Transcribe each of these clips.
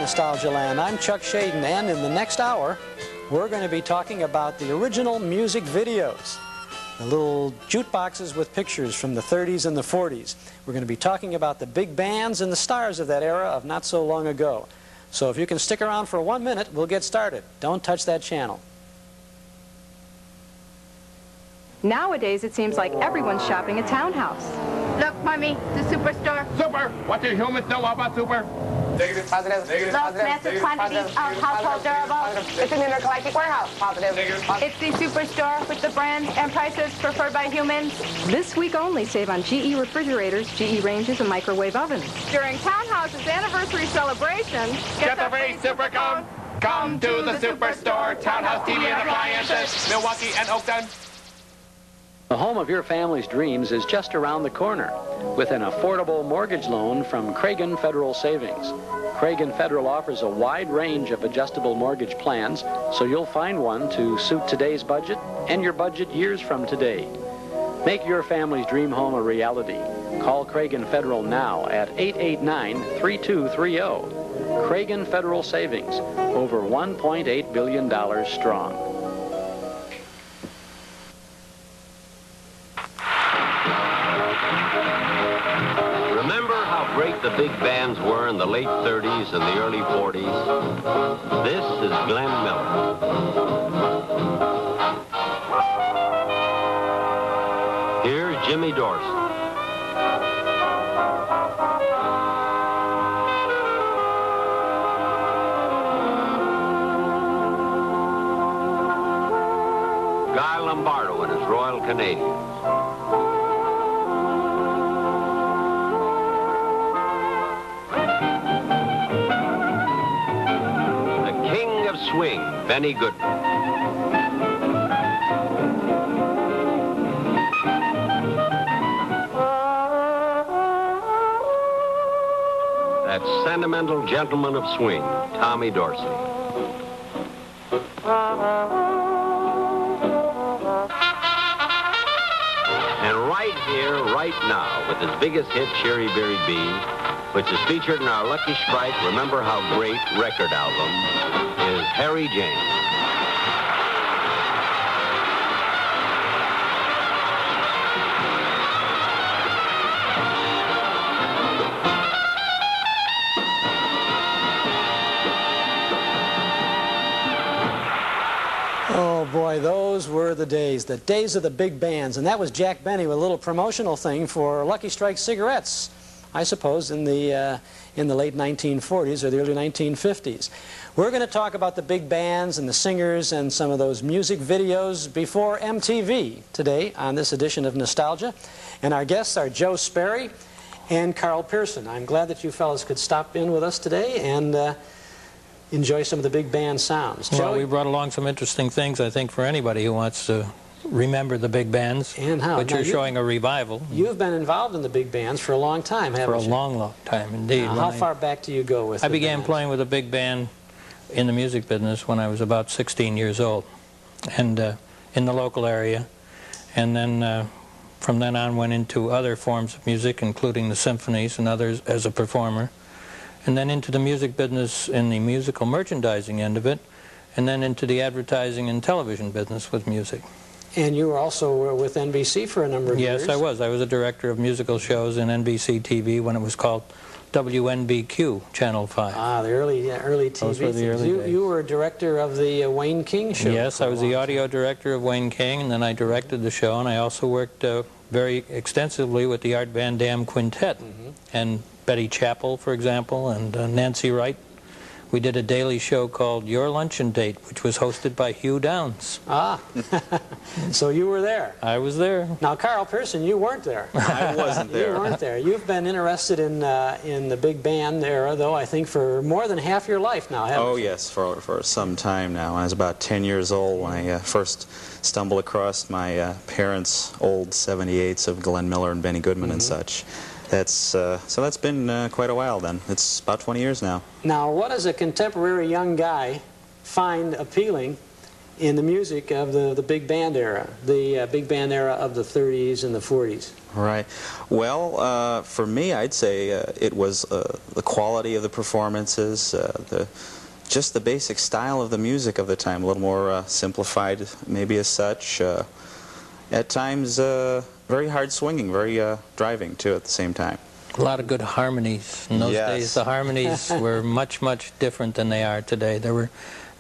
Nostalgia Land. I'm Chuck Schaden, and in the next hour, we're going to be talking about the original music videos. The little jukeboxes with pictures from the 30s and the 40s. We're going to be talking about the big bands and the stars of that era of not so long ago. So if you can stick around for 1 minute, we'll get started. Don't touch that channel. Nowadays, it seems like everyone's shopping at Townhouse. Look, Mommy, the superstore. Super! What do humans know about super? Negative. Positive. Negative. Look, Positive. massive Negative. quantities Positive. of household durables. Positive. It's an intergalactic warehouse. Positive. Negative. It's the superstore with the brands and prices preferred by humans. This week only, save on GE refrigerators, GE ranges, and microwave ovens. During Townhouse's anniversary celebration, Get the free super cone! Come to the superstore, Townhouse TV and appliances, Milwaukee and Oakton. The home of your family's dreams is just around the corner with an affordable mortgage loan from Cragen Federal Savings. Cragen Federal offers a wide range of adjustable mortgage plans, so you'll find one to suit today's budget and your budget years from today. Make your family's dream home a reality. Call Cragen Federal now at 889-3230. Cragen Federal Savings, over $1.8 billion strong. Great the big bands were in the late 30s and the early 40s. This is Glenn Miller. Here's Jimmy Dorsey. Guy Lombardo and his Royal Canadians. Swing, Benny Goodman. That sentimental gentleman of swing, Tommy Dorsey. And right here, right now, with his biggest hit, Cherry Berry Bee, which is featured in our Lucky Strike Remember How Great record album, is Harry James. Oh boy, those were the days of the big bands, and that was Jack Benny with a little promotional thing for Lucky Strike cigarettes, I suppose in the late 1940s or the early 1950s. We're going to talk about the big bands and the singers and some of those music videos before MTV today on this edition of Nostalgia. And our guests are Joe Sperry and Carl Pearson. I'm glad that you fellas could stop in with us today and enjoy some of the big band sounds. Well, we brought along some interesting things, I think, for anybody who wants to remember the big bands. And how? But you're showing a revival. You've been involved in the big bands for a long time, haven't you? For a long, long time, indeed. How far back do you go with I began playing with a big band in the music business when I was about 16 years old, and in the local area. And then from then on went into other forms of music, including the symphonies and others as a performer. And then into the music business in the musical merchandising end of it, and then into the advertising and television business with music. And you were also with NBC for a number of years. Yes, I was. I was a director of musical shows in NBC TV when it was called WNBQ, Channel 5. Ah, the early TV. Those were the early days. You were a director of the Wayne King show. Yes, I was the audio director of Wayne King, and then I directed the show, and I also worked very extensively with the Art Van Dam Quintet, and Betty Chappell, for example, and Nancy Wright. We did a daily show called Your Luncheon Date, which was hosted by Hugh Downs. Ah, so you were there. I was there. Now, Carl Pearson, you weren't there. I wasn't there. You weren't there. You've been interested in the big band era, though, I think, for more than half your life now, haven't you? Oh, yes, for some time now. I was about 10 years old when I first stumbled across my parents' old 78s of Glenn Miller and Benny Goodman and such. So that's been quite a while then. It's about 20 years now. Now, what does a contemporary young guy find appealing in the music of the big band era, the big band era of the 30s and the 40s? Right. Well, for me, I'd say it was the quality of the performances, just the basic style of the music of the time, a little more simplified maybe as such. At times, very hard swinging, very driving too at the same time. A lot of good harmonies. In those days, the harmonies were much, much different than they are today. There were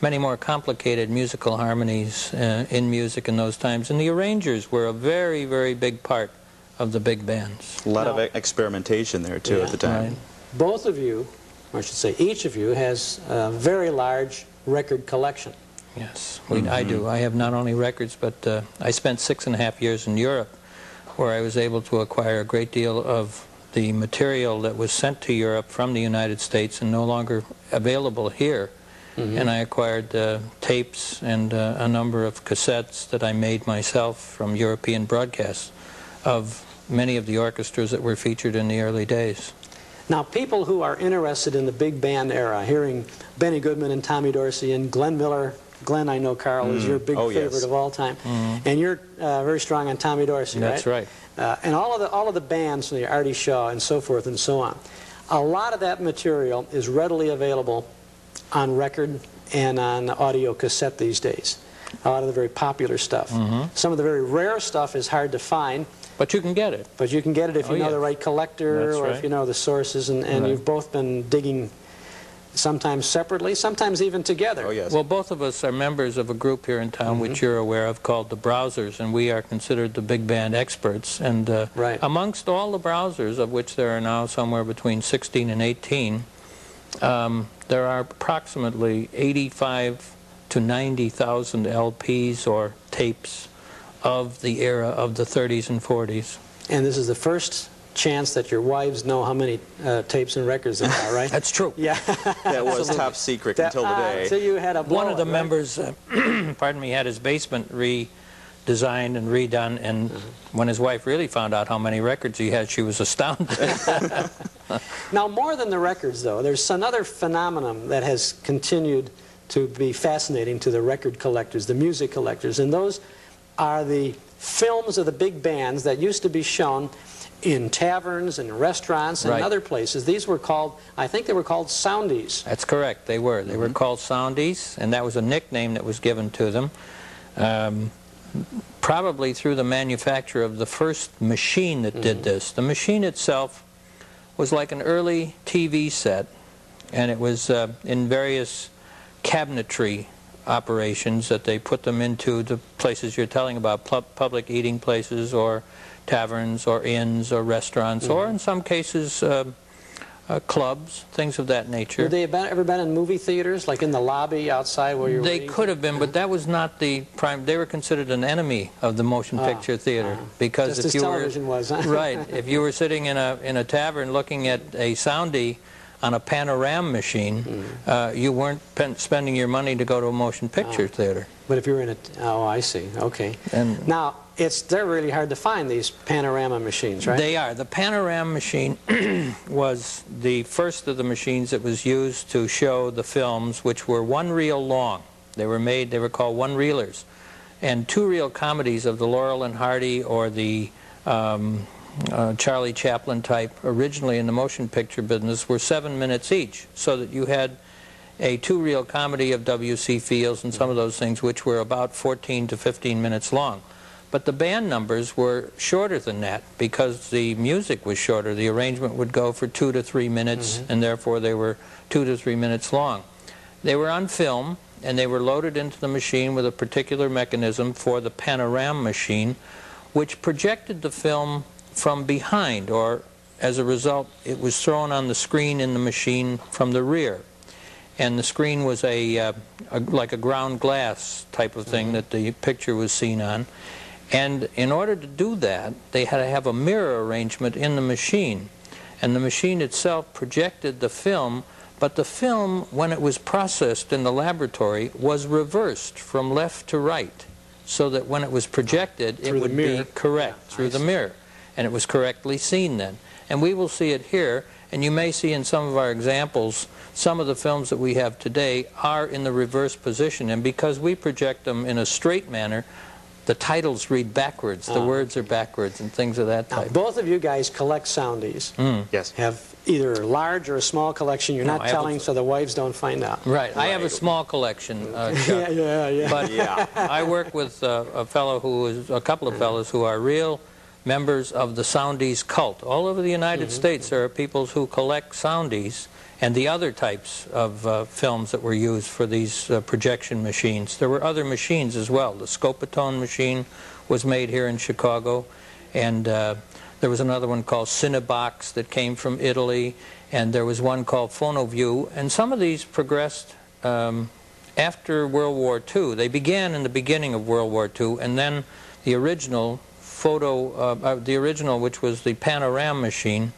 many more complicated musical harmonies in music in those times, and the arrangers were a very, very big part of the big bands. A lot of experimentation there too at the time. Right. Both of you, or I should say each of you, has a very large record collection. Yes, I do. I have not only records, but I spent 6.5 years in Europe, where I was able to acquire a great deal of the material that was sent to Europe from the United States and no longer available here. And I acquired tapes and a number of cassettes that I made myself from European broadcasts of many of the orchestras that were featured in the early days. Now, people who are interested in the big band era, hearing Benny Goodman and Tommy Dorsey and Glenn Miller. Glenn, I know, Carl, is your big favorite of all time. And you're very strong on Tommy Dorsey, right? That's right. And all of the bands, Artie Shaw and so forth and so on. A lot of that material is readily available on record and on audio cassette these days. A lot of the very popular stuff. Some of the very rare stuff is hard to find. But you can get it. But you can get it if you know the right collector, or if you know the sources, and you've both been digging sometimes separately, sometimes even together. Oh, yes. Well, both of us are members of a group here in town, which you're aware of, called the Browsers, and we are considered the big band experts. And amongst all the Browsers, of which there are now somewhere between 16 and 18, there are approximately 85 to 90,000 LPs or tapes of the era of the 30s and 40s. And this is the first chance that your wives know how many tapes and records there are, right? That's true. Yeah. That was top secret until today. So you had a One of the members, pardon me, had his basement redesigned and redone, and when his wife really found out how many records he had, she was astounded. Now, more than the records, though, there's another phenomenon that has continued to be fascinating to the record collectors, the music collectors, and those are the films of the big bands that used to be shown in taverns and restaurants and other places. These were called, I think they were called Soundies. That's correct, they were. They were called Soundies, and that was a nickname that was given to them, probably through the manufacture of the first machine that did this. The machine itself was like an early TV set, and it was in various cabinetry operations that they put them into the places you're telling about, public eating places or taverns or inns or restaurants, or in some cases clubs, things of that nature. Have they ever been in movie theaters, like in the lobby outside where you're They waiting? could have been, but that was not the prime. They were considered an enemy of the motion picture theater, because just if as you television was, huh? right, if you were sitting in a tavern looking at a soundie on a panorama machine, you weren't spending your money to go to a motion picture theater. But if you were in a... Oh, I see. Okay. And now, they're really hard to find, these panorama machines, right? They are. The panorama machine was the first of the machines that was used to show the films, which were one reel long. They were called one-reelers. And two-reel comedies of the Laurel and Hardy or the Charlie Chaplin type, originally in the motion picture business, were 7 minutes each, so that you had a two-reel comedy of W.C. Fields and some of those things, which were about 14 to 15 minutes long. But the band numbers were shorter than that, because the music was shorter. The arrangement would go for 2 to 3 minutes, and therefore they were 2 to 3 minutes long. They were on film, and they were loaded into the machine with a particular mechanism for the panorama machine, which projected the film from behind, or as a result, it was thrown on the screen in the machine from the rear. And the screen was like a ground glass type of thing that the picture was seen on. And in order to do that, they had to have a mirror arrangement in the machine. And the machine itself projected the film, but the film, when it was processed in the laboratory, was reversed from left to right, so that when it was projected, it would be correct through the mirror. And it was correctly seen then. And we will see it here, And you may see in some of our examples, some of the films that we have today are in the reverse position. And because we project them in a straight manner, the titles read backwards, the words are backwards, and things of that type. Now, both of you guys collect Soundies. Yes. Have either a large or a small collection. You're not telling so the wives don't find out. Right. I have a small collection, Chuck. Yeah. But I work with a couple of fellows who are real members of the Soundies cult. All over the United States there are people who collect Soundies and the other types of films that were used for these projection machines. There were other machines as well. The Scopatone machine was made here in Chicago, and there was another one called Cinebox that came from Italy, and there was one called PhonoView, and some of these progressed after World War II. They began in the beginning of World War II, and then the original which was the Panorama machine,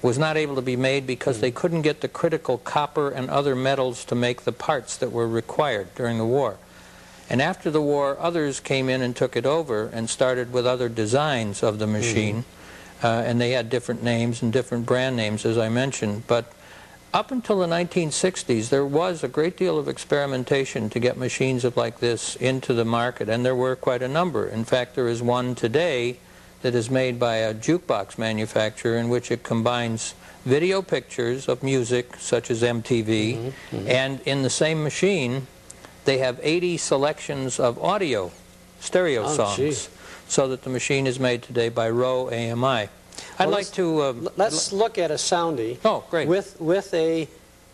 was not able to be made because they couldn't get the critical copper and other metals to make the parts that were required during the war. And after the war, others came in and took it over and started with other designs of the machine, and they had different names and different brand names, as I mentioned. But up until the 1960s, there was a great deal of experimentation to get machines like this into the market, and there were quite a number. In fact, there is one today that is made by a jukebox manufacturer in which it combines video pictures of music, such as MTV, and in the same machine, they have 80 selections of audio, stereo songs, so that the machine is made today by Rowe AMI. Let's look at a Soundie. Oh, great. With a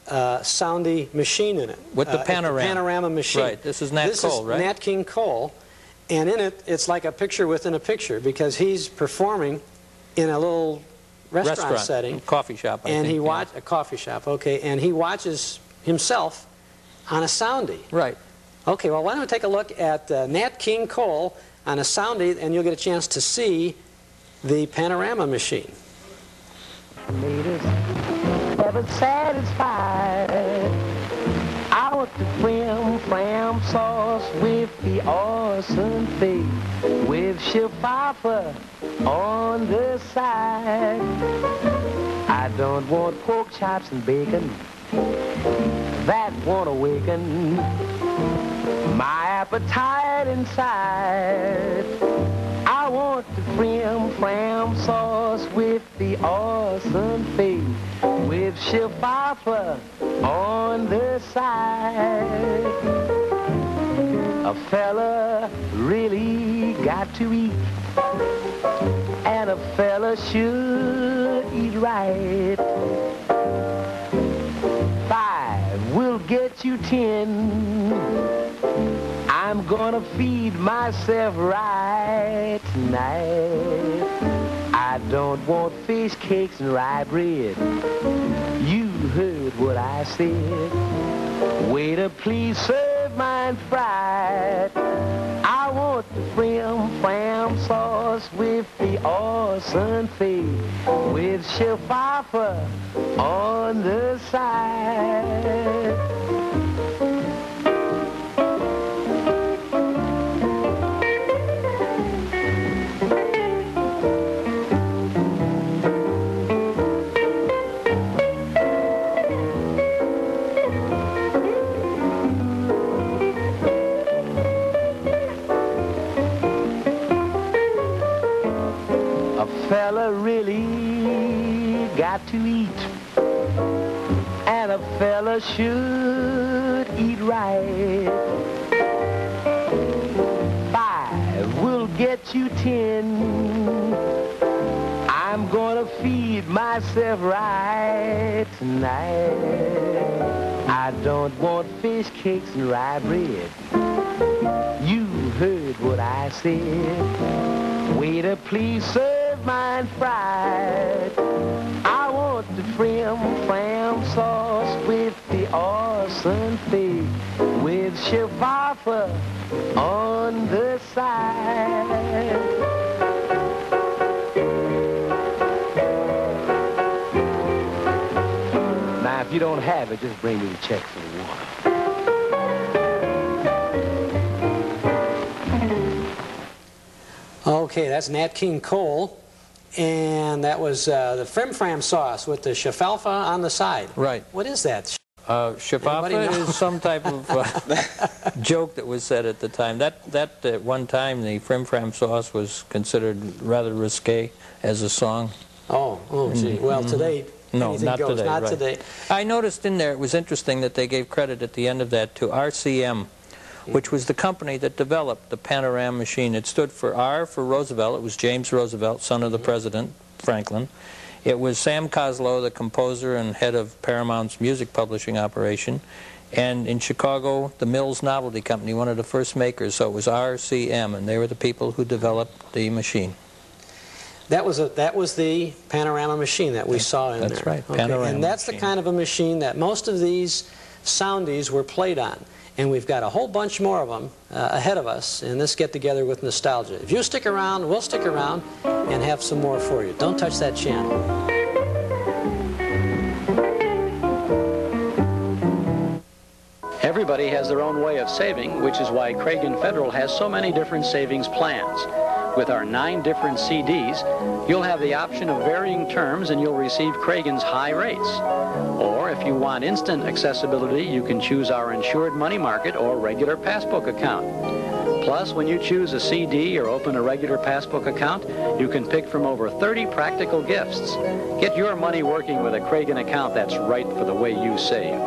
Soundie machine in it. With the Panorama machine. Right. This is Nat Cole, right? Nat King Cole, and in it, it's like a picture within a picture because he's performing in a little restaurant setting, coffee shop, I think, a coffee shop. Okay, and he watches himself on a Soundie. Right. Okay. Well, why don't we take a look at Nat King Cole on a Soundie, and you'll get a chance to see the Panorama machine. Ladies, ever satisfied? I want the flam sauce with the awesome thing, with shaffa on the side. I don't want pork chops and bacon, that won't awaken my appetite inside. I want the flam sauce with the awesome thing, with shaffa on the side. A fella really got to eat, and a fella should eat right. 5 will get you 10. I'm gonna feed myself right tonight. I don't want fish cakes and rye bread. You heard what I said. Waiter, please serve mine fried. I want the flam sauce with the awesome thing, with shaffa on the side. Fella really got to eat, and a fella should eat right. 5 will get you 10. I'm gonna feed myself right tonight. I don't want fish cakes and rye bread. You heard what I said. Waiter, please serve mine fried. I want the flam sauce with the awesome thing, with shaffa on the side. Now, if you don't have it, just bring me the check for the water. Okay, that's Nat King Cole, And that was the frim-fram sauce with the shafalfa on the side. Right. What is that? Shafalfa is some type of joke that was said at the time. That at one time, the frim-fram sauce was considered rather risque as a song. Oh, gee. Well, today, no, anything not goes. today. Not right. today. I noticed in there, it was interesting that they gave credit at the end of that to RCM, which was the company that developed the Panorama machine. It stood for R for Roosevelt. It was James Roosevelt, son of the president, Franklin. It was Sam Koslow, the composer and head of Paramount's music publishing operation. And in Chicago, the Mills Novelty Company, one of the first makers, so it was RCM, and they were the people who developed the machine. That was the Panorama machine that we saw in there. That's right, Okay. Panorama And that's machine. the kind of a machine that most of these Soundies were played on. And we've got a whole bunch more of them ahead of us in this get-together with nostalgia. If you stick around, we'll stick around and have some more for you. Don't touch that channel. Everybody has their own way of saving, which is why Cragen Federal has so many different savings plans. With our 9 different CDs, you'll have the option of varying terms and you'll receive Cragen's high rates. Or if you want instant accessibility, you can choose our insured money market or regular passbook account. Plus, when you choose a CD or open a regular passbook account, you can pick from over 30 practical gifts. Get your money working with a Cragen account that's right for the way you save.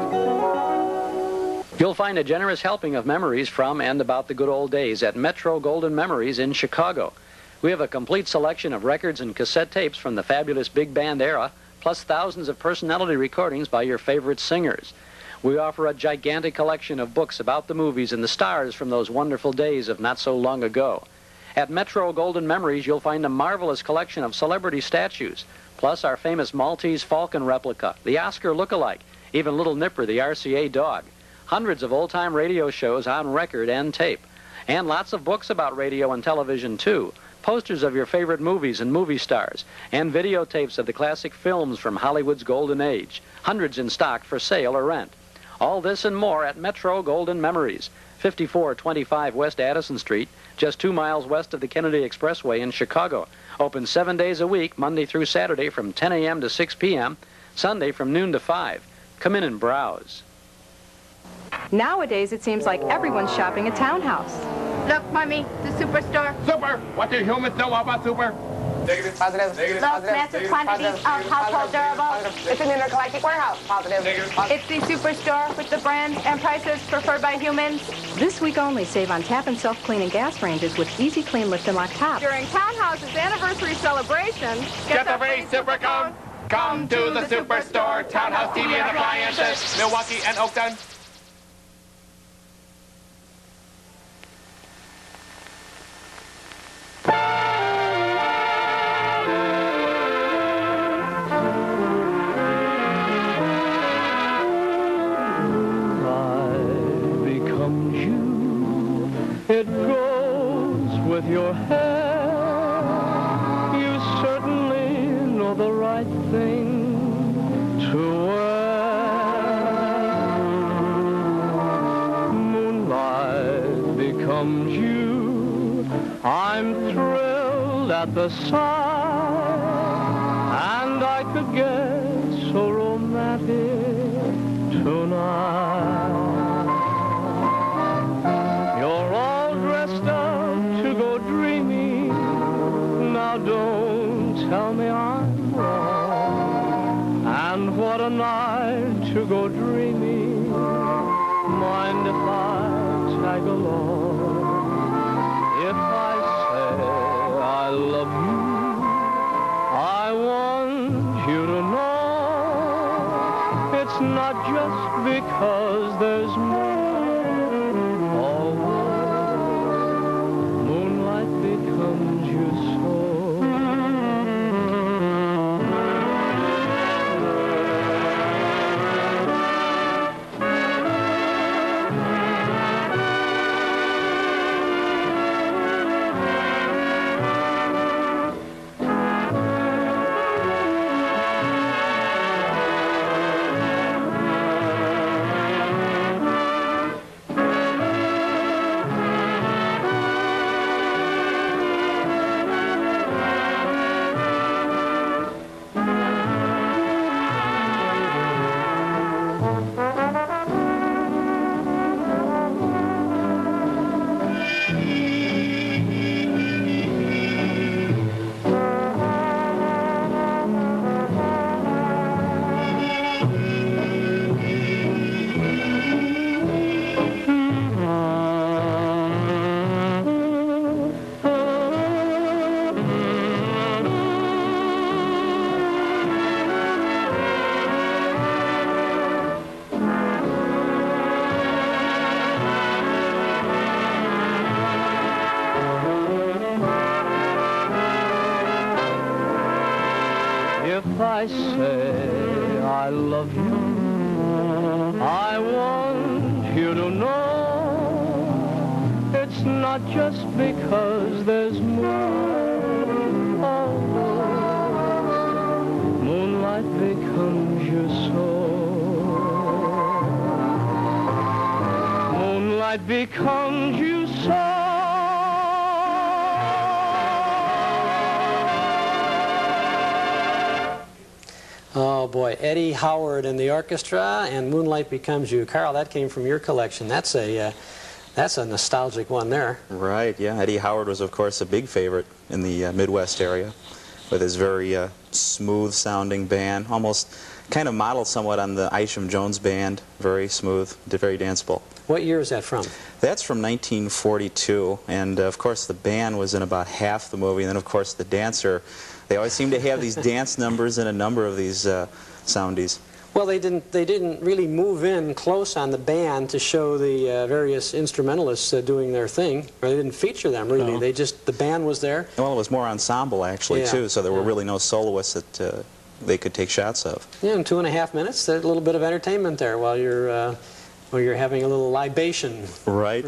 You'll find a generous helping of memories from and about the good old days at Metro Golden Memories in Chicago. We have a complete selection of records and cassette tapes from the fabulous big band era, plus thousands of personality recordings by your favorite singers. We offer a gigantic collection of books about the movies and the stars from those wonderful days of not so long ago. At Metro Golden Memories, you'll find a marvelous collection of celebrity statues, plus our famous Maltese Falcon replica, the Oscar look-alike, even Little Nipper, the RCA dog. Hundreds of old-time radio shows on record and tape. And lots of books about radio and television, too. Posters of your favorite movies and movie stars. And videotapes of the classic films from Hollywood's golden age. Hundreds in stock for sale or rent. All this and more at Metro Golden Memories, 5425 West Addison Street, just 2 miles west of the Kennedy Expressway in Chicago. Open 7 days a week, Monday through Saturday from 10 a.m. to 6 p.m., Sunday from noon to 5. Come in and browse. Nowadays, it seems like everyone's shopping at Townhouse. Look, Mommy, the superstore. Super! What do humans know about super? Negative. Positive. Look, massive quantities of household durables. It's an intergalactic warehouse. Positive. It's the superstore with the brands and prices preferred by humans. This week only, save on tap and self-cleaning gas ranges with Easy Clean Lift and Lock Top. During Townhouse's anniversary celebration, Get the free super cone. Come to the superstore. Townhouse TV and appliances. Milwaukee and Oakton. It goes with your hair. You certainly know the right thing to wear. Moonlight becomes you. I'm thrilled at the sight, and I could get so romantic tonight. Don't tell me I'm wrong. And what a night to go dreaming. Mind if I tag along? If I say I love you, I want you to know it's not just because there's more. Although moonlight becomes you so. If I say I love you, I want you to know it's not just because there's moon. Oh, moonlight becomes your soul. Moonlight becomes you so. Oh boy, Eddie Howard and the orchestra and Moonlight Becomes You. Carl, that came from your collection. That's a nostalgic one there. Right, yeah. Eddie Howard was, of course, a big favorite in the Midwest area with his very smooth-sounding band, almost kind of modeled somewhat on the Isham Jones band. Very smooth, very danceable. What year is that from? That's from 1942, and of course the band was in about half the movie, and then of course the dancer. They always seem to have these dance numbers in a number of these Soundies. Well, they didn't really move in close on the band to show the various instrumentalists doing their thing, or they didn't feature them really. No. The band was there. Well, it was more ensemble actually too, so there were really no soloists that they could take shots of. Yeah, in 2.5 minutes, there's a little bit of entertainment there while you're having a little libation. Right.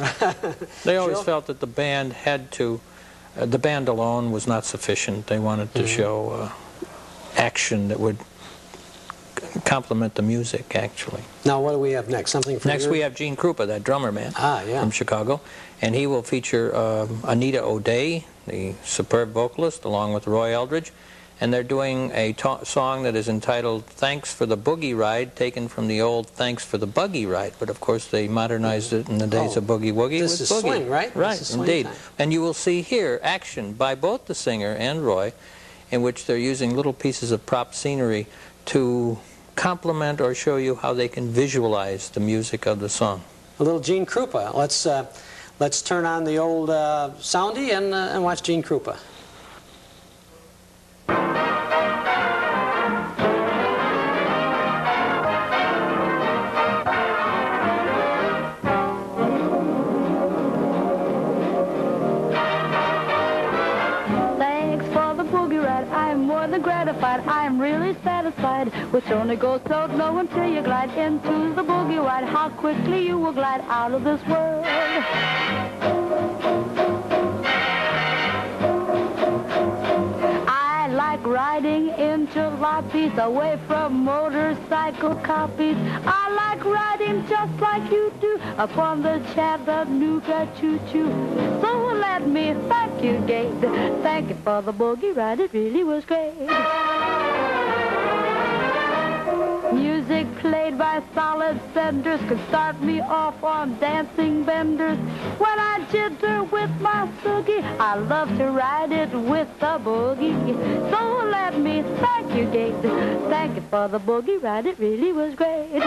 They always felt that the band had to. The band alone was not sufficient. They wanted to show action that would complement the music, actually. Now, what do we have next? Something from Next we have Gene Krupa, that drummer man from Chicago, and he will feature Anita O'Day, the superb vocalist, along with Roy Eldridge, and they're doing a song that is entitled Thanks for the Boogie Ride, taken from the old Thanks for the Buggy Ride, but of course they modernized it in the days of Boogie Woogie. This is boogie. swing, right? Right, This is swing indeed. time. And you will see here action by both the singer and Roy, in which they're using little pieces of prop scenery to complement or show you how they can visualize the music of the song. A little Gene Krupa. Let's turn on the old Soundie and watch Gene Krupa. Gratified, I am really satisfied, which only goes so low until you glide into the boogie ride. How quickly you will glide out of this world. I like riding in jalopies away from motorcycle copies. I like riding just like you do upon the Chattanooga choo-choo. So let me thank you, Gate. Thank you for the boogie ride. It really was great. Music played by solid senders could start me off on dancing benders. When I jitter with my soogie, I love to ride it with the boogie. So let me thank you, Gate. Thank you for the boogie ride. It really was great.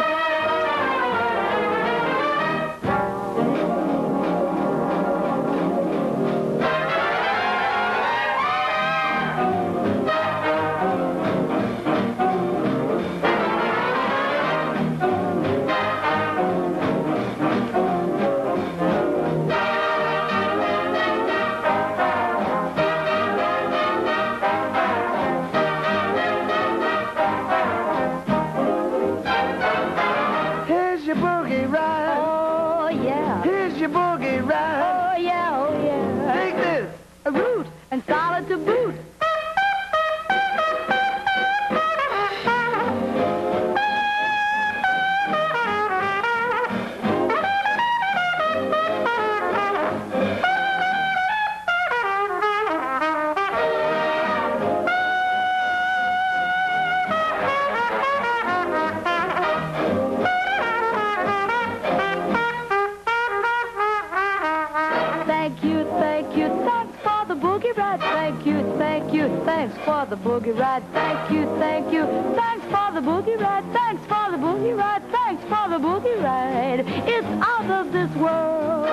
Thanks for the boogie ride. Thank you, thank you. Thanks for the boogie ride. Thanks for the boogie ride. Thanks for the boogie ride. It's out of this world.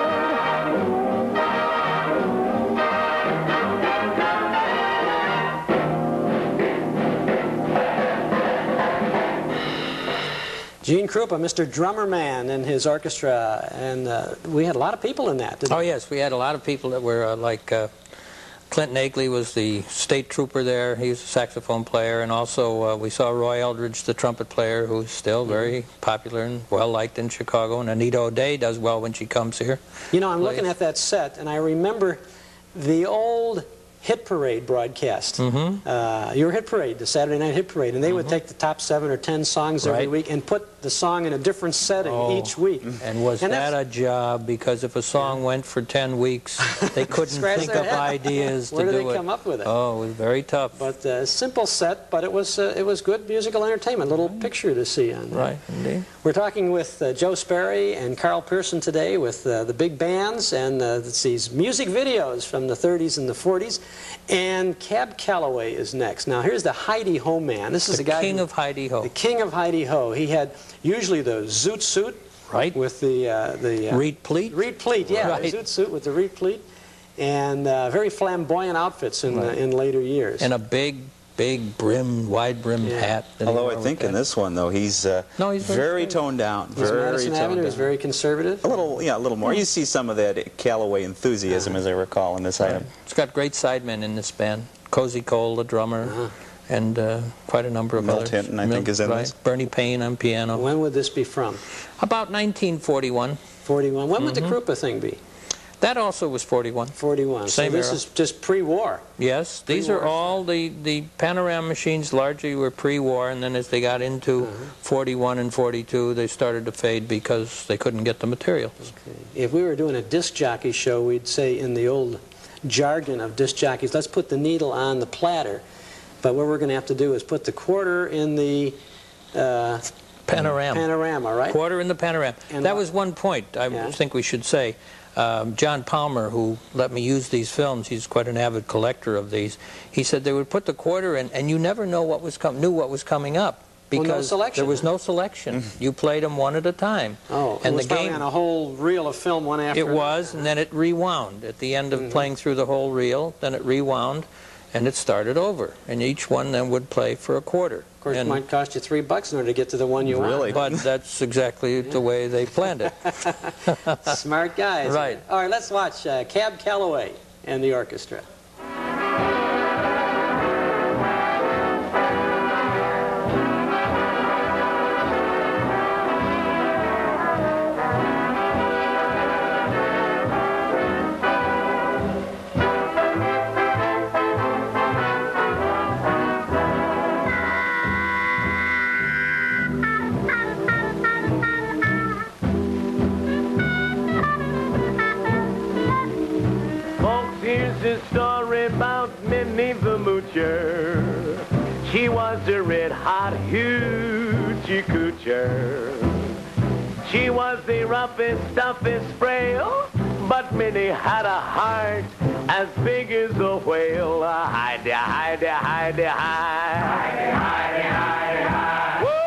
Gene Krupa, Mr. Drummer Man, and his orchestra, and we had a lot of people in that, didn't we? Oh yes, we had a lot of people that were Clint Nagley was the state trooper there. He was a saxophone player, and also we saw Roy Eldridge, the trumpet player, who's still very popular and well-liked in Chicago, and Anita O'Day does well when she comes here. You know, I'm looking at that set, and I remember the old Hit Parade broadcast. Your Hit Parade, the Saturday Night Hit Parade, and they would take the top 7 or 10 songs every week and put the song in a different setting each week. And was that a job? Because if a song went for 10 weeks, they couldn't think of ideas to do it. Where did they come up with it? Oh, it was very tough. But a simple set, but it was good musical entertainment, a little picture to see on that. Right, indeed. We're talking with Joe Sperry and Carl Pearson today with the big bands and these music videos from the 30s and the 40s. And Cab Calloway is next. Now here's the Heidi-Ho man. This is the guy king of Heidi-Ho. The king of Heidi-Ho. He had usually the zoot suit, right, with the reed pleat. Reed pleat, yeah, right. The zoot suit with the reed pleat, and very flamboyant outfits in later years. And a big wide-brimmed hat. Although I think in this one, though, he's very toned down. Madison Avenue is very conservative. A little more. You see some of that Calloway enthusiasm, as I recall, in this item. It's got great sidemen in this band. Cozy Cole, the drummer, and quite a number of others. Milt Hinton, I think, is in this. Bernie Payne on piano. When would this be from? About 1941. 41. When would the Krupa thing be? That also was 41. 41. Same so this era. is just pre-war. Yes, these are all the Panorama machines largely were pre-war, and then as they got into 41 and 42, they started to fade because they couldn't get the materials. Okay. If we were doing a disc jockey show, we'd say in the old jargon of disc jockeys, let's put the needle on the platter. But what we're going to have to do is put the quarter in the Panorama. Panorama, right? Quarter in the Panorama. And that was one point I think we should say. John Palmer, who let me use these films, he's quite an avid collector of these, he said they would put the quarter in and you never knew what was coming up because there was no selection. You played them one at a time. Oh, and the game on a whole reel of film one after another. It was, and then it rewound at the end of playing through the whole reel. Then it rewound and it started over, and each one then would play for a quarter. Of course, it might cost you $3 in order to get to the one you want. But that's exactly the way they planned it. Smart guys. Right. All right, let's watch Cab Calloway and the orchestra. She was a red-hot hoochie coocher. She was the roughest, toughest frail, but Minnie had a heart as big as a whale. Heidi, Heidi, Heidi, Heidi. Heidi, Heidi, Heidi, Heidi. Whoa!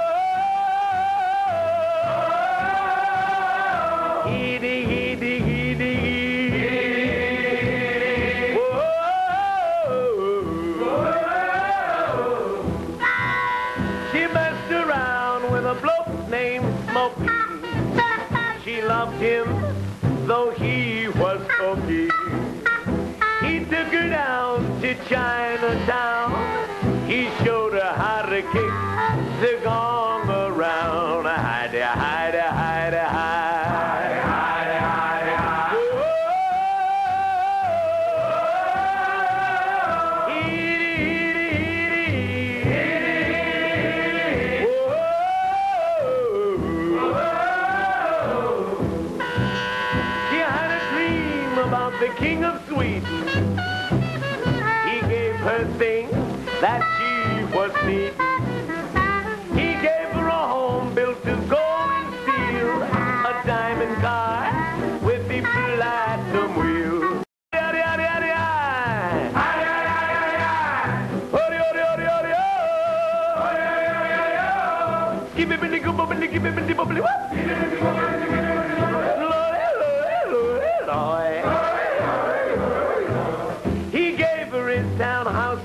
Heedy, heedy, heedy, loved him, though he was funky. He took her down to Chinatown. He showed her how to kick the gong around. Heidi, Heidi, Heidi, Heidi. Heidi, Heidi, Heidi. The King of Sweden, he gave her things that she was needing. He gave her a home built of gold and steel, a diamond car with the platinum wheel.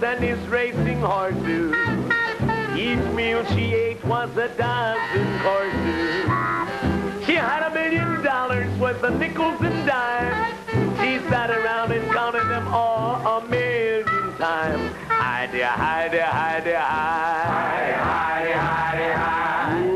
And his racing horses. Each meal she ate was a dozen courses. She had $1 million worth of nickels and dimes. She sat around and counted them all a million. time. Heidi, Heidi, Heidi, Heidi, Heidi, Heidi, Heidi.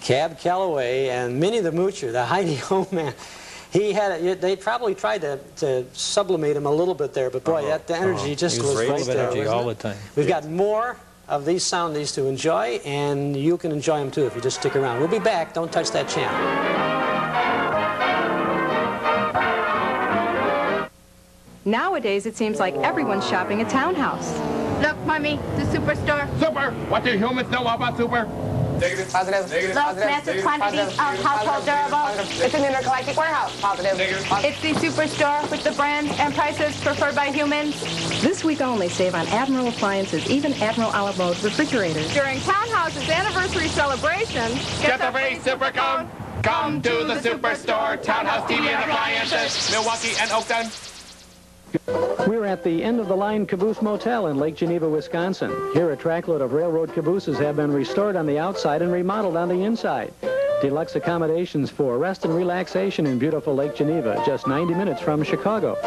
Cab Calloway and Minnie the Moocher, the Heidi Ho man. He had they probably tried to sublimate him a little bit there, but boy, that the energy just was right there. Energy all the time. We've got more of these Soundies to enjoy, and you can enjoy them too if you just stick around. We'll be back. Don't touch that channel. Nowadays, it seems like everyone's shopping at Townhouse. Look, Mommy, the superstore. Super! What do humans know about super? Negative. Positive. Negative. Those massive quantities of household durables. It's an intergalactic warehouse. Positive. It's the superstore with the brands and prices preferred by humans. This week only, save on Admiral appliances, even Admiral Olive Mode refrigerators. During Townhouse's anniversary celebration, Get the free super cone. Come to the superstore. Townhouse TV and appliances. Milwaukee and Oakland. We're at the end-of-the-line Caboose Motel in Lake Geneva, Wisconsin. Here, a trackload of railroad cabooses have been restored on the outside and remodeled on the inside. Deluxe accommodations for rest and relaxation in beautiful Lake Geneva, just 90 minutes from Chicago.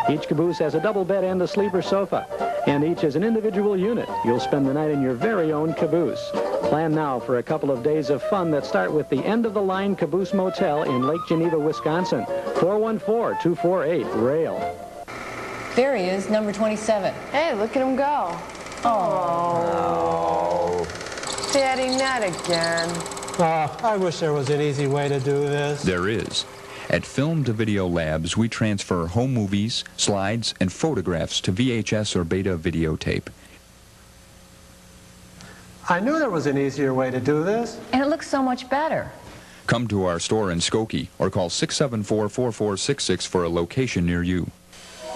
Each caboose has a double bed and a sleeper sofa, and each is an individual unit. You'll spend the night in your very own caboose. Plan now for a couple of days of fun that start with the end-of-the-line Caboose Motel in Lake Geneva, Wisconsin. 414-248-RAIL. There he is, number 27. Hey, look at him go. Oh. Daddy, not again. I wish there was an easy way to do this. There is. At Film to Video Labs, we transfer home movies, slides, and photographs to VHS or beta videotape. I knew there was an easier way to do this. And it looks so much better. Come to our store in Skokie or call 674-4466 for a location near you.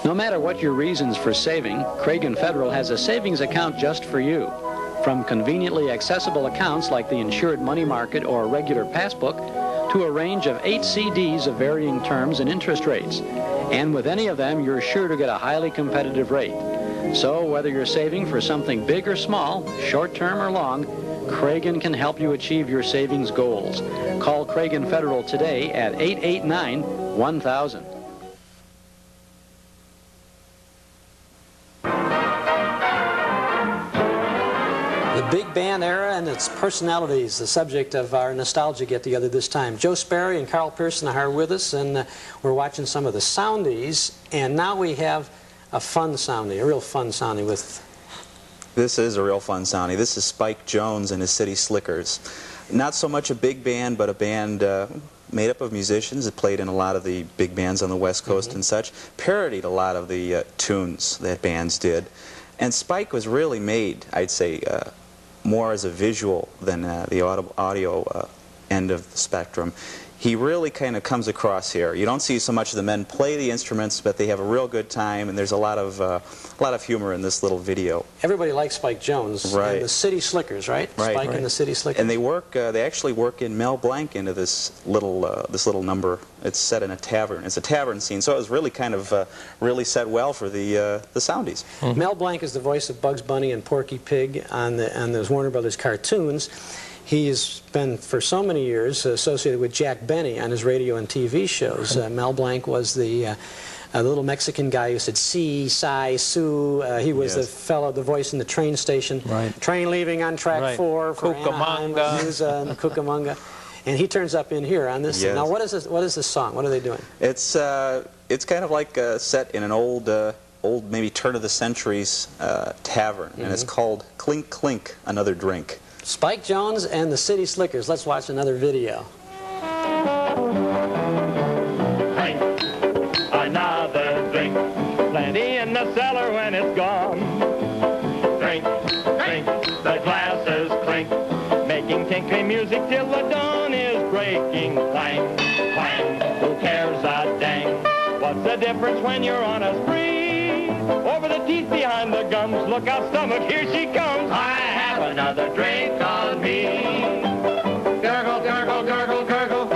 No matter what your reasons for saving, Craig & Federal has a savings account just for you. From conveniently accessible accounts like the insured money market or regular passbook, to a range of 8 CDs of varying terms and interest rates. And with any of them, you're sure to get a highly competitive rate. So whether you're saving for something big or small, short-term or long, Craig & can help you achieve your savings goals. Call Craig & Federal today at 889-1000. The big band era and its personalities, the subject of our nostalgia get-together this time. Joe Sperry and Carl Pearson are with us, and we're watching some of the Soundies, and now we have a fun Soundie, a real fun Soundie with... This is a real fun Soundie. This is Spike Jones and his City Slickers. Not so much a big band, but a band made up of musicians that played in a lot of the big bands on the West Coast and such, parodied a lot of the tunes that bands did. And Spike was really made, I'd say, more as a visual than the audio end of the spectrum. He really kind of comes across here. You don't see so much of the men play the instruments, but they have a real good time, and there's a lot of humor in this little video. Everybody likes Spike Jones. Right. And the City Slickers, right? Right. Spike and the City Slickers. And they actually work in Mel Blanc into this little number. It's set in a tavern. It's a tavern scene, so it was really kind of really set well for the Soundies. Mel Blanc is the voice of Bugs Bunny and Porky Pig on those Warner Brothers cartoons. He's been, for so many years, associated with Jack Benny on his radio and TV shows. Mel Blanc was the little Mexican guy who said, "Si, si, su." He was the fellow, the voice in the train station. Right. Train leaving on track 4 for Cucamonga. And Cucamonga. And he turns up in here on this. Yes. Now, what is this song? What are they doing? It's kind of like set in an old maybe turn of the centuries tavern, and it's called Clink Clink, Another Drink. Spike Jones and the City Slickers. Let's watch another video. Drink, another drink, plenty in the cellar when it's gone. Drink, drink, the glasses clink, making tinkling music till the dawn is breaking. Clang, clang, who cares a dang? What's the difference when you're on a spree? Over the teeth, behind the gums, look out stomach, here she comes. I have another drink on me. Gurgle, gurgle, gurgle, gurgle.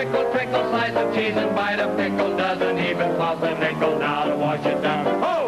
trickle, trickle, slice of cheese and bite of pickle. Doesn't even cost a nickel now to wash it down. Oh!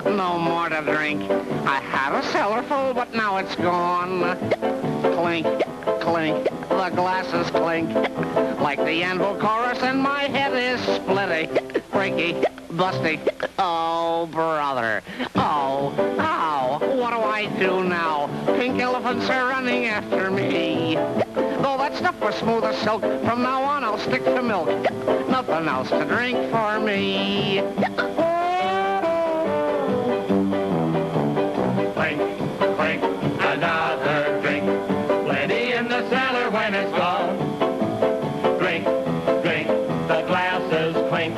No more to drink. I had a cellar full, but now it's gone. Clink, clink, the glasses clink. Like the anvil chorus, and my head is splitty. Breaky, busty. Oh, brother. Oh, ow. What do I do now? Pink elephants are running after me. Though that stuff was smooth as silk, from now on I'll stick to milk. Nothing else to drink for me. Another drink, plenty in the cellar when it's gone. Drink, drink, the glasses clink,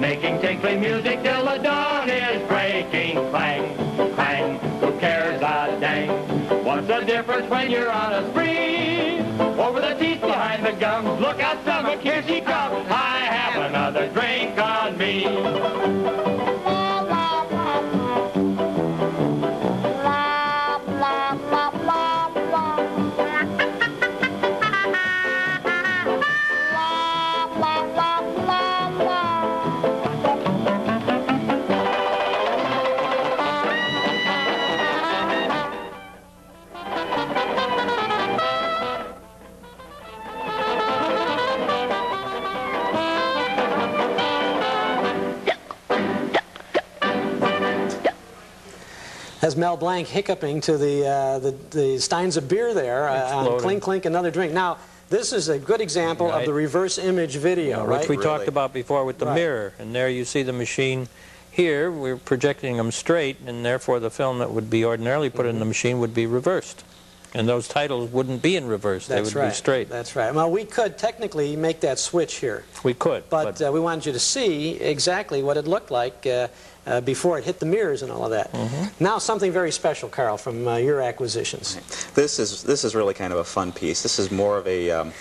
making tinkling music till the dawn is breaking. Clang, clang, who cares a dang? What's the difference when you're on a spree? Over the teeth, behind the gums, look out stomach, here she comes. I have another drink on me. As Mel Blanc hiccuping to the steins of beer there on Clink Clink, another drink. Now, this is a good example of the reverse image video, right? Which we talked about before with the mirror. And there you see the machine. Here, we're projecting them straight, and therefore the film that would be ordinarily put in the machine would be reversed. And those titles wouldn't be in reverse. They would be straight. That's right. Well, we could technically make that switch here. We could. But we wanted you to see exactly what it looked like before it hit the mirrors and all of that. Now something very special, Carl, from your acquisitions. This is really kind of a fun piece. This is more of a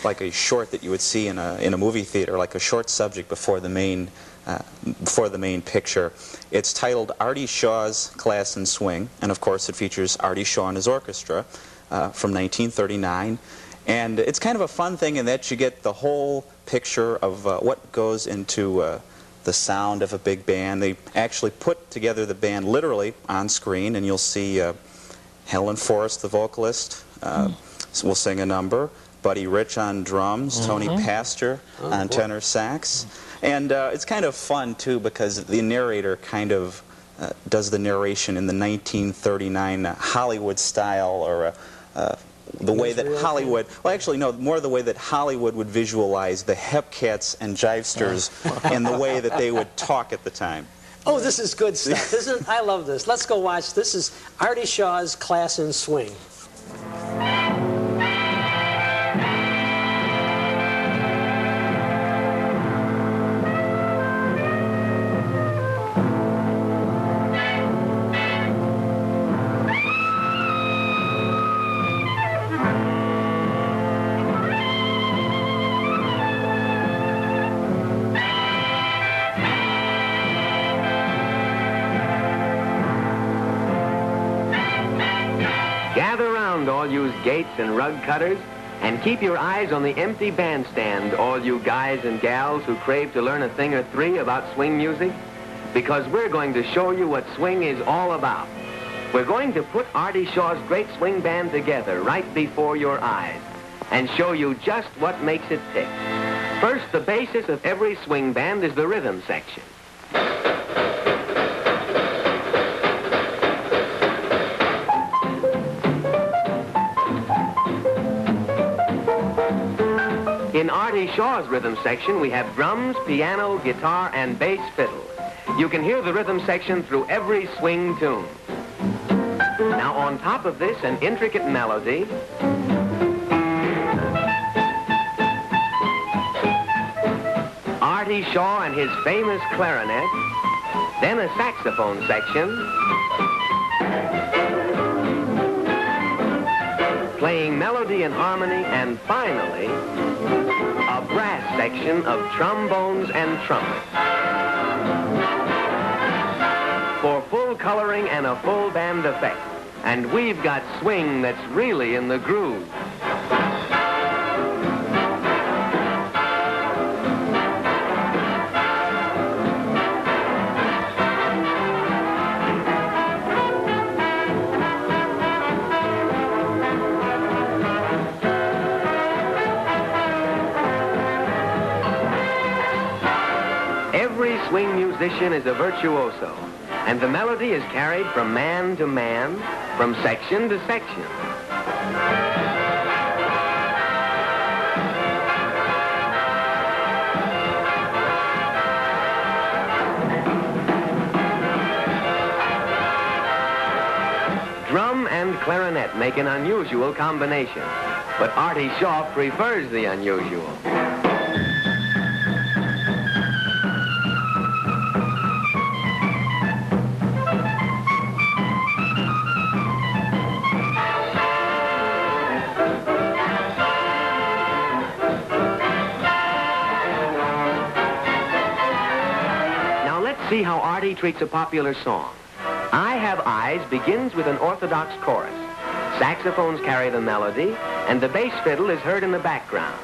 like a short that you would see in a movie theater, like a short subject before the main picture. It's titled Artie Shaw's Class and Swing, and of course it features Artie Shaw and his orchestra from 1939. And it's kind of a fun thing in that you get the whole picture of what goes into the sound of a big band. They actually put together the band literally on screen, and you'll see Helen Forrest, the vocalist, will sing a number, Buddy Rich on drums, Tony Pastor on tenor sax. And it's kind of fun, too, because the narrator kind of does the narration in the 1939 Hollywood style, or the way that Hollywood, well, actually, no, more the way that Hollywood would visualize the Hepcats and Jivesters and the way that they would talk at the time. Oh, this is good stuff, isn't it? I love this. Let's go watch. This is Artie Shaw's Class and Swing. Gather round, all you gates and rug cutters, and keep your eyes on the empty bandstand, all you guys and gals who crave to learn a thing or three about swing music, because we're going to show you what swing is all about. We're going to put Artie Shaw's great swing band together right before your eyes and show you just what makes it tick. First, the basis of every swing band is the rhythm section. In Artie Shaw's rhythm section, we have drums, piano, guitar, and bass fiddle. You can hear the rhythm section through every swing tune. Now, on top of this, an intricate melody. Artie Shaw and his famous clarinet, then a saxophone section, playing melody and harmony, and finally, a brass section of trombones and trumpets. For full coloring and a full band effect. And we've got swing that's really in the groove. Every swing musician is a virtuoso, and the melody is carried from man to man, from section to section. Drum and clarinet make an unusual combination, but Artie Shaw prefers the unusual. See how Artie treats a popular song. I Have Eyes begins with an orthodox chorus. Saxophones carry the melody, and the bass fiddle is heard in the background.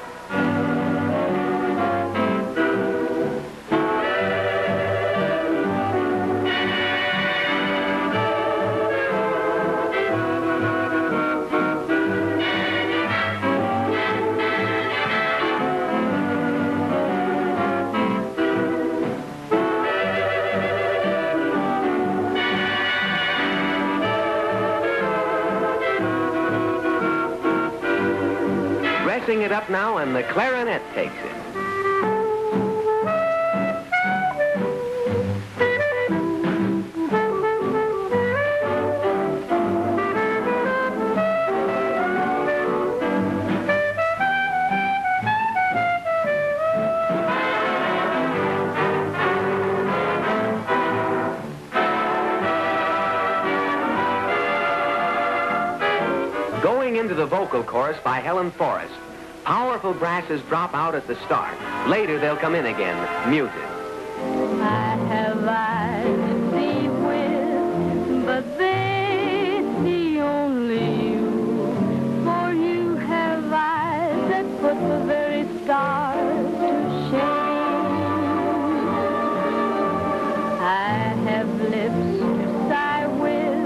Dressing it up now, and the clarinet takes it. Going into the vocal chorus by Helen Forrest. Powerful brasses drop out at the start. Later, they'll come in again, muted. I have eyes to see with, but they see only you. For you have eyes that put the very stars to shame. I have lips to sigh with.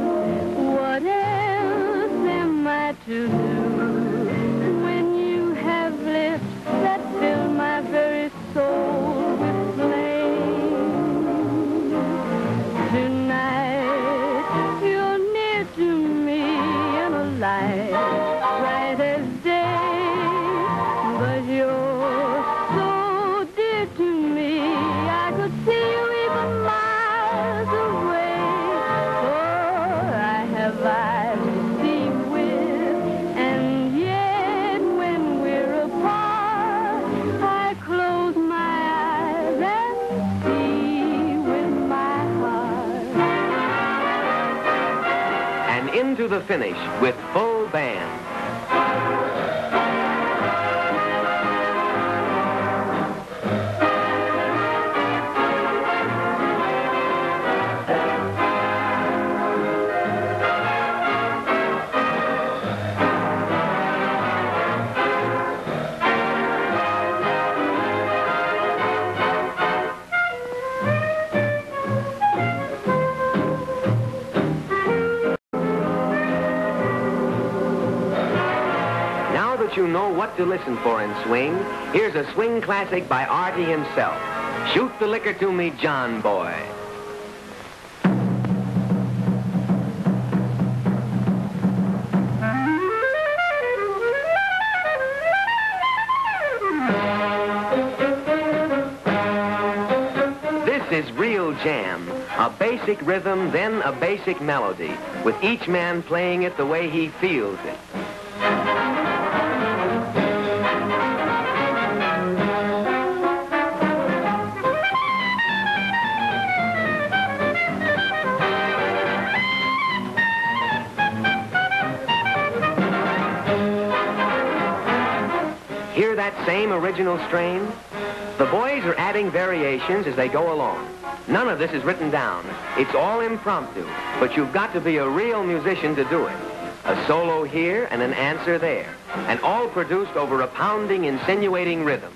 What else am I to do? That fill my very soul with flame. Tonight, you're near to me in a light bright as day, but you're so dear to me, I could see you even miles away. For I have eyes to see with, and yet when we're apart, into the finish with full band. You know what to listen for in swing. Here's a swing classic by Artie himself. Shoot the liquor to me, John Boy. This is real jam. A basic rhythm, then a basic melody, with each man playing it the way he feels it. Hear that same original strain? The boys are adding variations as they go along. None of this is written down. It's all impromptu, but you've got to be a real musician to do it. A solo here and an answer there, and all produced over a pounding, insinuating rhythm.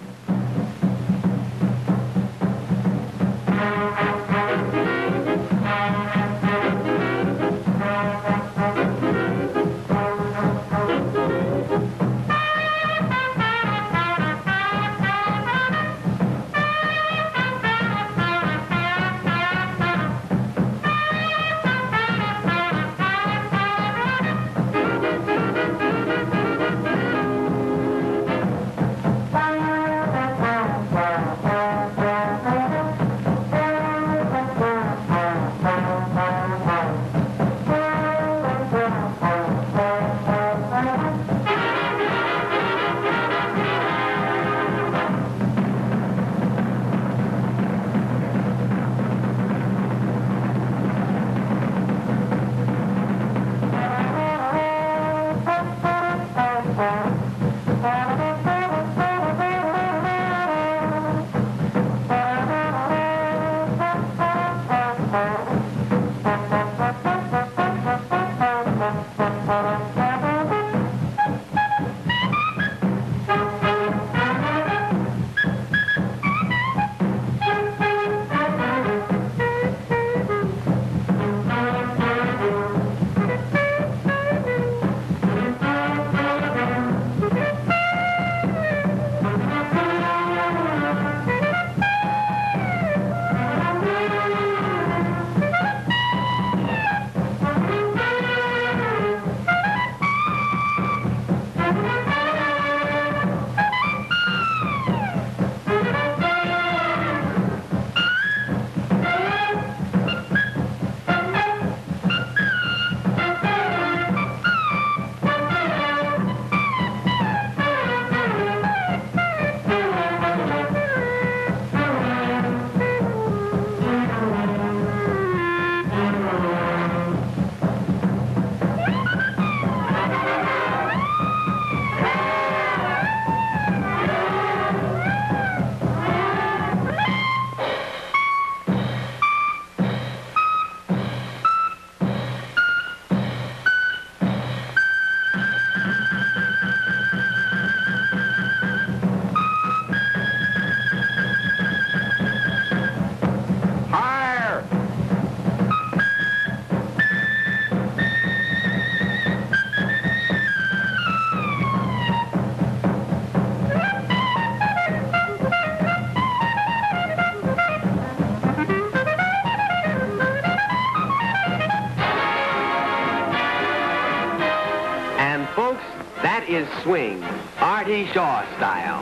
Is swing, Artie Shaw style.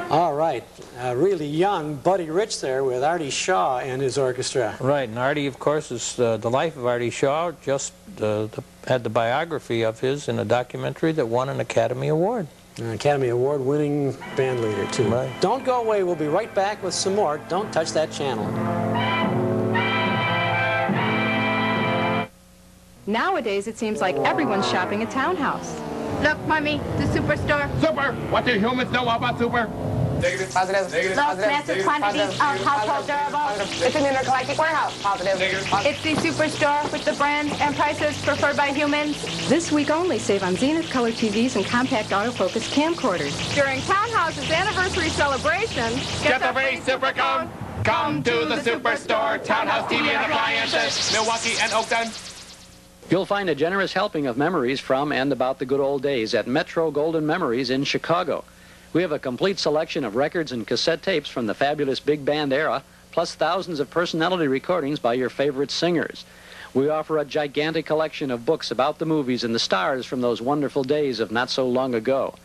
All right, really young Buddy Rich there with Artie Shaw and his orchestra. Right, and Artie, of course, is the life of Artie Shaw. Just had the biography of his in a documentary that won an Academy Award. An Academy Award winning band leader, too. Right. Don't go away. We'll be right back with some more. Don't touch that channel. Nowadays, it seems like everyone's shopping at Townhouse. Look, Mommy, the superstore. Super! What do humans know about super? Negative. Positive. Negative. Low massive quantities of household durables. It's an intergalactic warehouse. Positive. Negative. It's the superstore with the brands and prices preferred by humans. This week only, save on Zenith color TVs and compact autofocus camcorders. During Townhouse's anniversary celebration, Get the free super cone. Come to the superstore. Townhouse TV and appliances, Milwaukee and Oakton. You'll find a generous helping of memories from and about the good old days at Metro Golden Memories in Chicago. We have a complete selection of records and cassette tapes from the fabulous big band era, plus thousands of personality recordings by your favorite singers. We offer a gigantic collection of books about the movies and the stars from those wonderful days of not so long ago.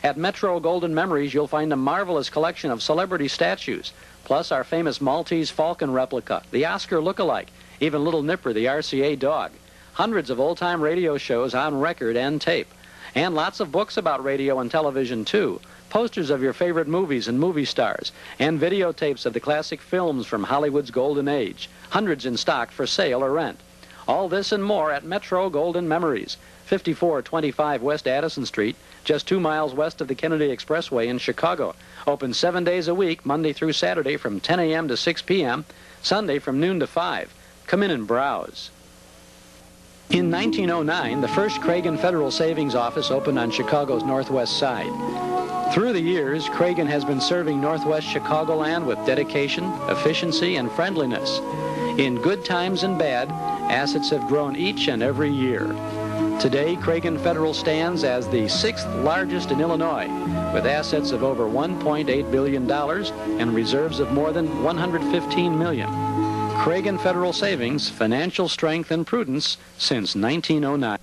At Metro Golden Memories, you'll find a marvelous collection of celebrity statues, plus our famous Maltese Falcon replica, the Oscar look-alike, even Little Nipper, the RCA dog. Hundreds of old-time radio shows on record and tape. And lots of books about radio and television, too. Posters of your favorite movies and movie stars. And videotapes of the classic films from Hollywood's golden age. Hundreds in stock for sale or rent. All this and more at Metro Golden Memories, 5425 West Addison Street, just 2 miles west of the Kennedy Expressway in Chicago. Open 7 days a week, Monday through Saturday from 10 a.m. to 6 p.m., Sunday from noon to 5. Come in and browse. In 1909, the first Cragen Federal Savings Office opened on Chicago's northwest side. Through the years, Cragen has been serving northwest Chicagoland with dedication, efficiency, and friendliness. In good times and bad, assets have grown each and every year. Today, Cragen Federal stands as the 6th largest in Illinois, with assets of over $1.8 billion and reserves of more than $115 million. Cragen Federal Savings, financial strength and prudence since 1909.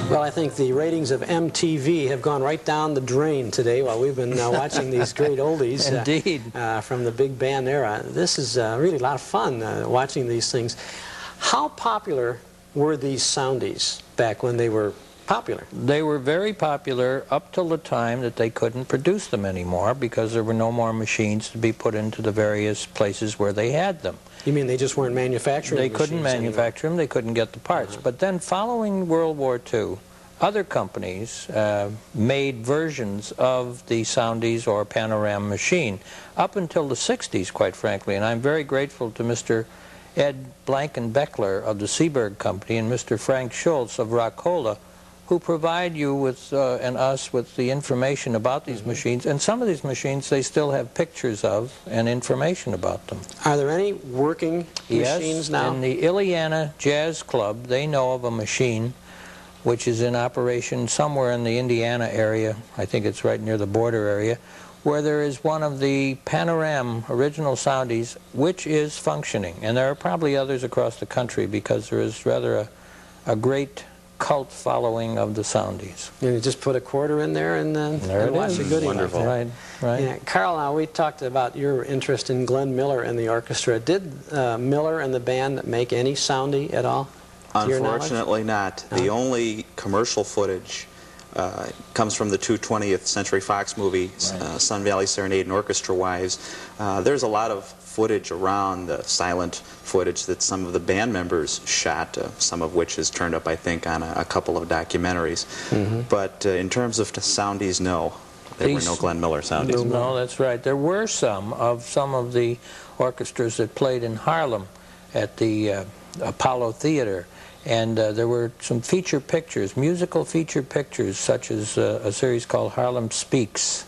Well, I think the ratings of MTV have gone right down the drain today while we've been watching these great oldies. Indeed. From the big band era. This is really a lot of fun watching these things. How popular were these Soundies back when they were popular? They were very popular up till the time that they couldn't produce them anymore because there were no more machines to be put into the various places where they had them. You mean they just weren't manufacturing They couldn't manufacture them, they couldn't get the parts. But then following World War II, other companies made versions of the Soundies or Panorama machine up until the 60s, quite frankly. And I'm very grateful to Mr. Ed Blankenbeckler of the Seaberg Company and Mr. Frank Schultz of Rockola, who provide you with and us with the information about these machines. And some of these machines they still have pictures of and information about them. Are there any working machines now? Yes, in the Iliana Jazz Club they know of a machine which is in operation somewhere in the Indiana area, I think it's right near the border area, where there is one of the Panorama original Soundies which is functioning. And there are probably others across the country because there is rather a great cult following of the Soundies. You just put a quarter in there and watch a goodie. Wonderful. Right, right. Yeah. Carl, now we talked about your interest in Glenn Miller and the orchestra. Did Miller and the band make any Soundie at all? Unfortunately not. The only commercial footage comes from the two 20th Century Fox movies, Sun Valley Serenade and Orchestra Wives. There's a lot of footage around, the silent footage that some of the band members shot, some of which is turned up, I think, on a couple of documentaries. But in terms of the Soundies, no. There were no Glenn Miller Soundies. No, that's right. There were some of the orchestras that played in Harlem at the Apollo Theater. And there were some feature pictures, musical feature pictures, such as a series called Harlem Speaks.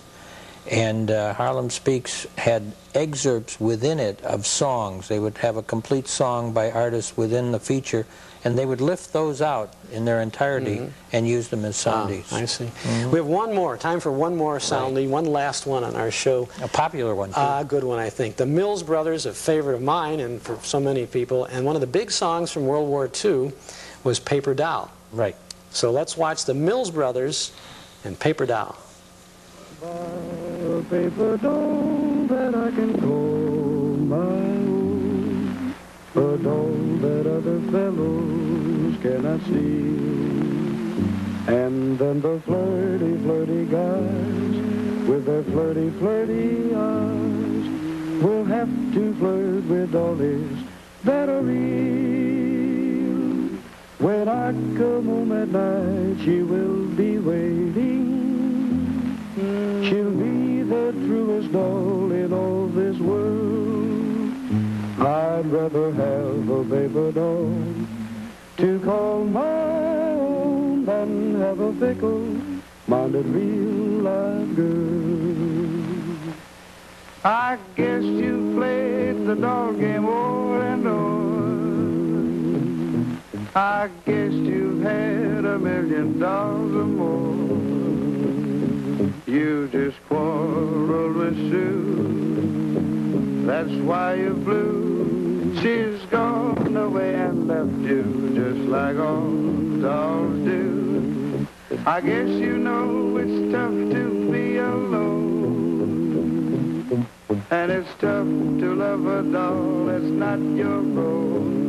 And Harlem Speaks had excerpts within it of songs. They would have a complete song by artists within the feature, and they would lift those out in their entirety and use them as Soundies. I see. We have one more, time for one more Soundie, one last one on our show. A popular one, too. A good one, I think. The Mills Brothers, a favorite of mine and for so many people, and one of the big songs from World War II was Paper Doll. Right. So let's watch the Mills Brothers and Paper Doll. A paper doll that I can call my own, a doll that other fellows cannot see. And then the flirty, flirty guys with their flirty, flirty eyes will have to flirt with dollies that are real. When I come home at night, she will be waiting. She'll be the truest doll in all this world. I'd rather have a paper doll to call my own than have a fickle-minded real-life girl. I guess you played the doll game o'er and o'er. I guess you've had $1 million or more. You just quarreled with Sue, that's why you're blue. She's gone away and left you just like all dolls do. I guess you know it's tough to be alone, and it's tough to love a doll that's not your own.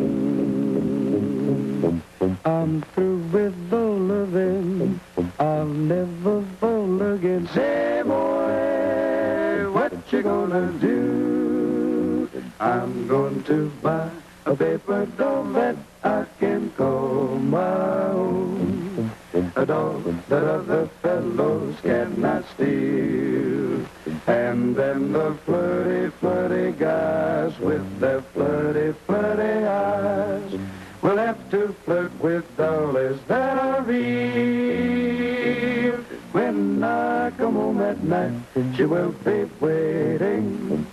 I'm through with all loving, I'll never fall again. Say, boy, what you gonna do? I'm going to buy a paper doll that I can call my own. a dough that other fellows cannot steal. And then the flirty, flirty guys with their flirty, flirty eyes will have to flirt with dollies that are real. When I come home at night, she will be waiting.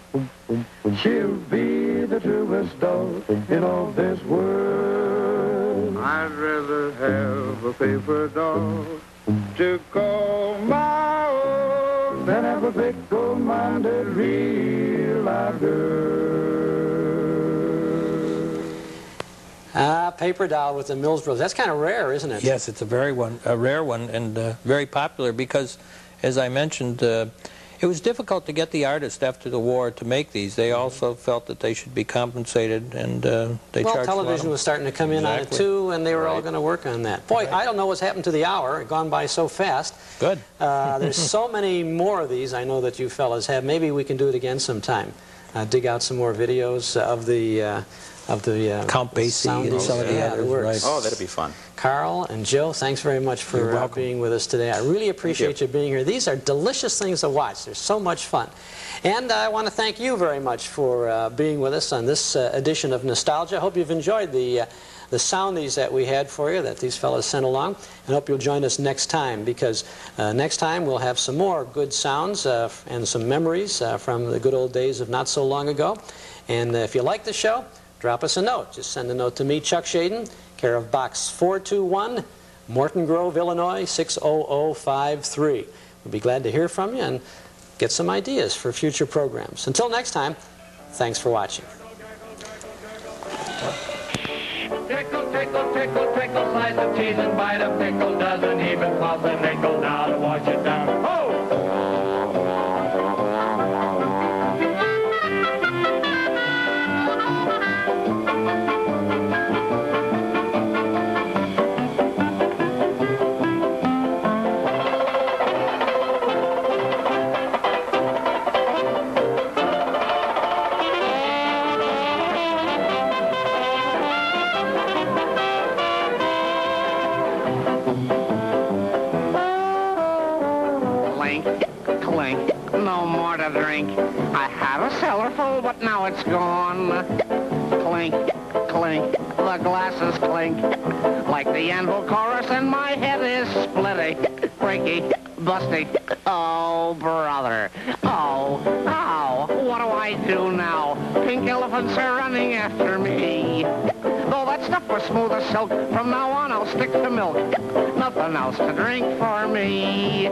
She'll be the truest doll in all this world. I'd rather have a paper doll to call my own than have a big gold-minded real live girl. Paper doll with the Mills Brothers. That's kind of rare, isn't it? Yes, it's a rare one, and very popular because, as I mentioned, it was difficult to get the artists after the war to make these. They also felt that they should be compensated, and they charged a lot. Television was starting to come in on it too, and they were all going to work on that. Boy, I don't know what's happened to the hour. It's gone by so fast. Good. There's so many more of these I know that you fellas have. Maybe we can do it again sometime. Dig out some more videos of the Count Basie and some of the others. Right. Oh, that'd be fun. Carl and Joe, thanks very much for being with us today. I really appreciate you being here. These are delicious things to watch. They're so much fun. And I want to thank you very much for being with us on this edition of Nostalgia. I hope you've enjoyed the Soundies that we had for you, that these fellows sent along. And hope you'll join us next time, because next time we'll have some more good sounds and some memories from the good old days of not so long ago. And if you like the show, drop us a note. Just send a note to me, Chuck Schaden, care of Box 421, Morton Grove, Illinois, 60053. We'll be glad to hear from you and get some ideas for future programs. Until next time, thanks for watching. Tickle, tickle, tickle, tickle, slice of cheese and bite of pickle, doesn't even cost a nickel now to wash it down. Oh! No more to drink. I had a cellar full, but now it's gone. Clink, clink, the glasses clink. Like the anvil chorus, and my head is splitty, breaky, busty. Oh, brother. Oh, ow. What do I do now? Pink elephants are running after me. Though that stuff was smooth as silk, from now on I'll stick to milk. Nothing else to drink for me.